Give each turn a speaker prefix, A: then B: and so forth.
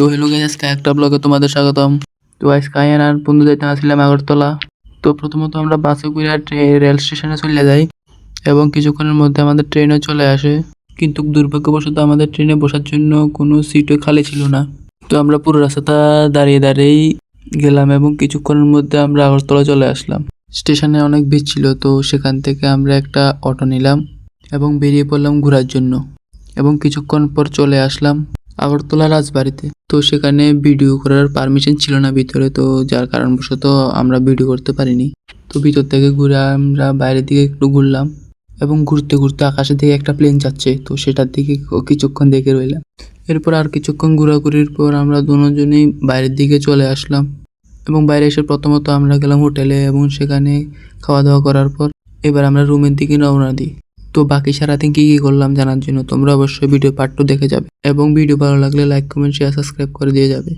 A: তো hello guys, আজকে একটা ব্লগে তোমাদের স্বাগতম। তো আজকে আয়ান আর বন্ধু যাইতে আসছিলাম আগরতলা। তো প্রথমত আমরা বাসে করে রেল স্টেশনে চলে যাই এবং কিছুক্ষণের মধ্যে আমাদের ট্রেনও চলে আসে। কিন্তু দুর্ভাগ্যবশত আমাদের ট্রেনে বসার জন্য কোনো সিটও খালি ছিল না। তো আমরা পুরো রাস্তাটা দাঁড়িয়ে দাঁড়িয়েই গেলাম এবং কিছুক্ষণের মধ্যে আমরা আগরতলা চলে আসলাম। স্টেশনে অনেক ভিড় ছিল, তো সেখান থেকে আমরা একটা অটো নিলাম এবং বেরিয়ে পড়লাম ঘোরার জন্য এবং কিছুক্ষণ পর চলে আসলাম আগরতলা রাজবাড়িতে। তো সেখানে ভিডিও করার পারমিশন ছিল না ভিতরে, তো যার কারণবশত আমরা ভিডিও করতে পারিনি। তো ভিতর থেকে ঘুরে আমরা বাইরের দিকে একটু ঘুরলাম এবং ঘুরতে ঘুরতে আকাশের দিকে একটা প্লেন যাচ্ছে, তো সেটার দিকে কিছুক্ষণ দেখে রইলাম। এরপর আর কিছুক্ষণ ঘোরাঘুরির পর আমরা দুজনেই বাইরের দিকে চলে আসলাম এবং বাইরে এসে প্রথমত আমরা গেলাম হোটেলে এবং সেখানে খাওয়া দাওয়া করার পর এবার আমরা রুমের দিকে রওনা দিই। তো বাকি সারাদিন কী কী করলাম জানার জন্য তোমরা অবশ্যই ভিডিও পার্ট 2 দেখে যাবে এবং ভিডিও ভালো লাগলে লাইক, কমেন্ট, শেয়ার, সাবস্ক্রাইব করে দিয়ে যাবে।